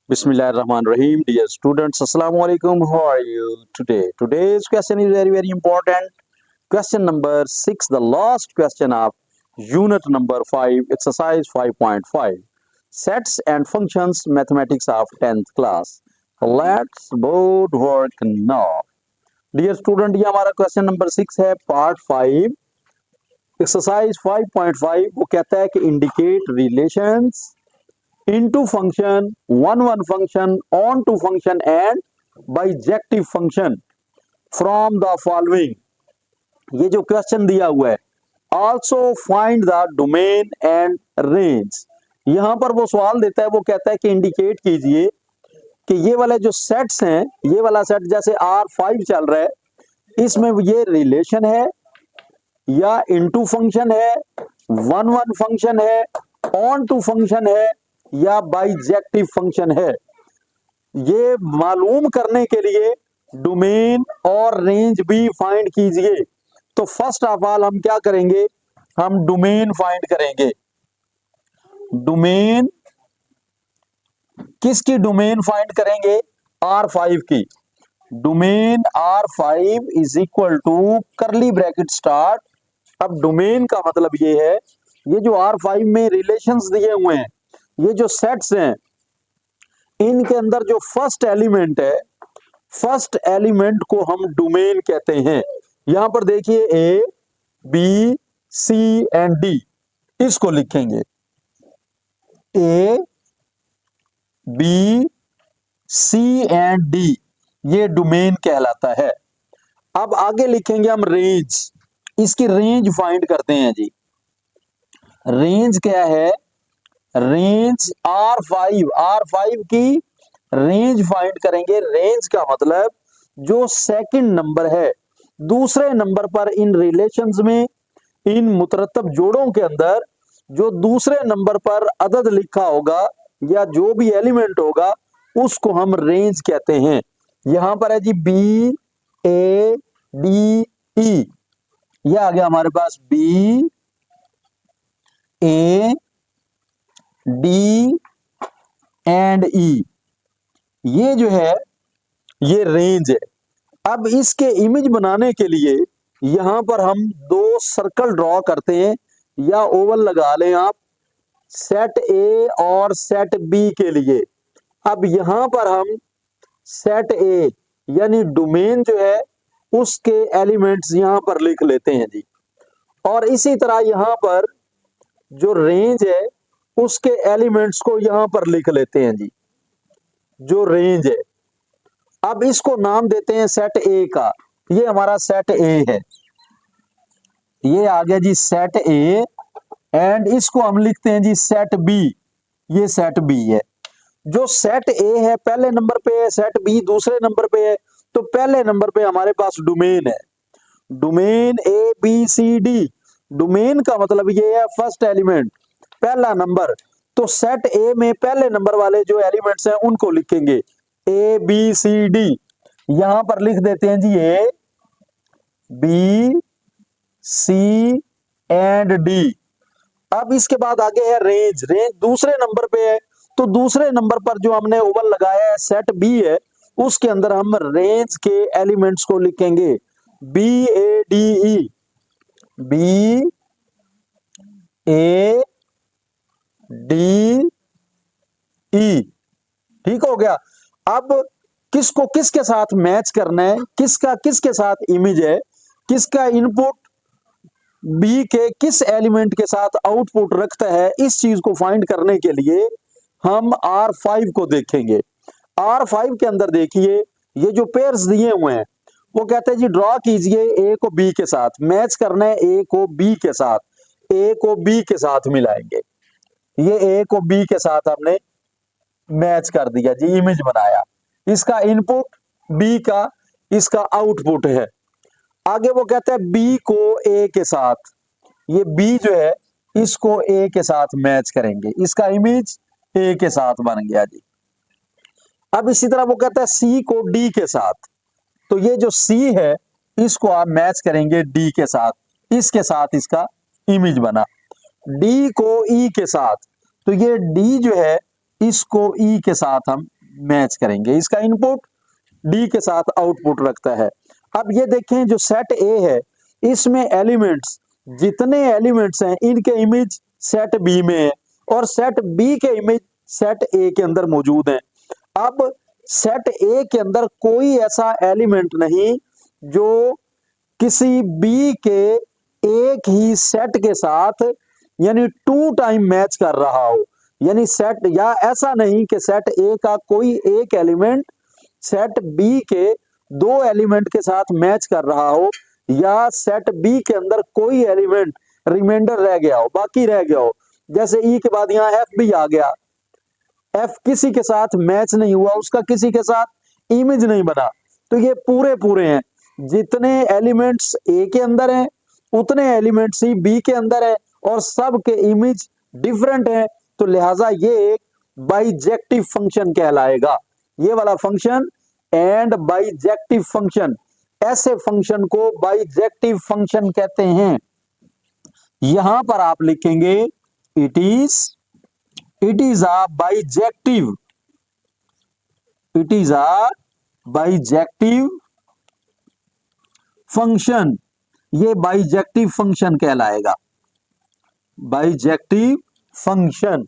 Bismillahirrahmanirrahim. Dear students, Assalamu alaikum. How are you today? Today's question is very important. Question number 6, the last question of unit number 5, exercise 5.5. Sets and functions mathematics of 10th class. Let's both work now. Dear student, ये हमारा question number 6 है, part 5, exercise 5.5. वो कहता है कि indicate relations into function, one function, on to function and bijective function from the following. ये जो question दिया हुआ है, also find the domain and range. यहां पर वो सवाल देता है, वो कहता है कि इंडिकेट कीजिए कि ये वाले जो सेट्स हैं, ये वाला सेट जैसे R5 चल रहा है, इसमें ये रिलेशन है या इनटू फंक्शन है, वन फंक्शन है, ऑन टू फंक्शन है या बाइजेक्टिव फंक्शन है। ये मालूम करने के लिए डोमेन और रेंज भी फाइंड कीजिए। तो फर्स्ट ऑफ ऑल हम क्या करेंगे, हम डोमेन फाइंड करेंगे। डोमेन किसकी डोमेन फाइंड करेंगे? R5 की। Domain R5 is equal to curly bracket start. अब डोमेन का मतलब ये है, ये जो R5 में रिलेशंस दिए हुए हैं, ये जो सेट्स हैं, इनके अंदर जो फर्स्ट एलिमेंट है, फर्स्ट एलिमेंट को हम डोमेन कहते हैं। यहां पर देखिए A B C and D, इसको लिखेंगे A B C and D, ये डोमेन कहलाता है। अब आगे लिखेंगे हम रेंज, इसकी रेंज फाइंड करते हैं जी। रेंज क्या है? रेंज R5 की रेंज फाइंड करेंगे। रेंज का मतलब जो सेकंड नंबर है, दूसरे नंबर पर इन रिलेशंस में, इन मुतरतब जोड़ों के अंदर जो दूसरे नंबर पर अदद लिखा होगा या जो भी एलिमेंट होगा, उसको हम रेंज कहते हैं। यहां पर है जी B A D E, ये आ गया हमारे पास B A D and E, ये जो है ये रेंज है। अब इसके इमेज बनाने के लिए यहां पर हम दो सर्कल ड्रॉ करते हैं या ओवल लगा लें आप, सेट ए और सेट बी के लिए। अब यहां पर हम सेट ए यानी डोमेन जो है उसके एलिमेंट्स यहां पर लिख लेते हैं जी, और इसी तरह यहां पर जो रेंज है उसके एलिमेंट्स को यहां पर लिख लेते हैं जी, जो रेंज है। अब इसको नाम देते हैं सेट ए का, ये हमारा सेट ए है, ये आ गया जी सेट ए। एंड इसको हम लिखते हैं जी सेट बी, ये सेट बी है। जो सेट ए है पहले नंबर पे है, सेट बी दूसरे नंबर पे है, तो पहले नंबर पे हमारे पास डोमेन है, domain A B C D. Domain का मतलब ये है फर्स्ट एलिमेंट, पहला नंबर। तो सेट ए में पहले नंबर वाले जो एलिमेंट्स हैं उनको लिखेंगे ए बी सी डी। यहां पर लिख देते हैं जी A B C and D. अब इसके बाद आगे है रेंज। रेंज दूसरे नंबर पे है, तो दूसरे नंबर पर जो हमने ओवल लगाया है सेट बी है, उसके अंदर हम रेंज के एलिमेंट्स को लिखेंगे B A D E, B A D E. ठीक हो गया। अब किसको किसके साथ मैच करना है, किसका किसके साथ इमेज है, किसका इनपुट बी के किस एलिमेंट के साथ आउटपुट रखता है, इस चीज को फाइंड करने के लिए हम R5 को देखेंगे। R5 के अंदर देखिए ये जो पेयर्स दिए हुए हैं, वो कहते हैं जी ड्रॉ कीजिए ए को बी के साथ, मैच करना है ए को बी के साथ, ए को बी के साथ मिलाएंगे। ये ए को बी के साथ हमने मैच कर दिया जी, इमेज बनाया। इसका इनपुट बी का, इसका आउटपुट है। आगे वो कहता है बी को ए के साथ, ये बी जो है इसको ए के साथ मैच करेंगे, इसका इमेज ए के साथ बन गया जी। अब इसी तरह वो कहता है सी को डी के साथ, तो ये जो सी है इसको आप मैच करेंगे डी के साथ, इसके साथ इसका इमेज बना। डी को ई के साथ, तो ये डी जो है इसको ई के साथ हम मैच करेंगे। इसका इनपुट डी के साथ आउटपुट रखता है। अब ये देखें जो सेट ए है इसमें एलिमेंट्स, जितने एलिमेंट्स हैं इनके इमेज सेट बी में है और सेट बी के इमेज सेट ए के अंदर मौजूद हैं। अब सेट ए के अंदर कोई ऐसा एलिमेंट नहीं जो किसी बी के एक ही सेट के साथ यानी 2 टाइम मैच कर रहा हो, यानी सेट, या ऐसा नहीं कि सेट ए का कोई एक एलिमेंट सेट बी के 2 एलिमेंट के साथ मैच कर रहा हो, या सेट बी के अंदर कोई एलिमेंट रिमाइंडर रह गया हो, बाकी रह गया हो। जैसे ई के बाद यहां एफ भी आ गया, एफ किसी के साथ मैच नहीं हुआ, उसका किसी के साथ इमेज नहीं बना, तो ये पूरे पूरे हैं। जितने एलिमेंट्स ए के अंदर हैं उतने एलिमेंट्स ही बी के अंदर है और सब के इमेज डिफरेंट है, तो लिहाजा ये एक बाइजेक्टिव फंक्शन कहलाएगा। ये वाला फंक्शन एंड बाइजेक्टिव फंक्शन, ऐसे फंक्शन को बाइजेक्टिव फंक्शन कहते हैं। यहां पर आप लिखेंगे it is a bijective, it is a bijective function, ये बाइजेक्टिव फंक्शन कहलाएगा, बाइजेक्टिव फंक्शन।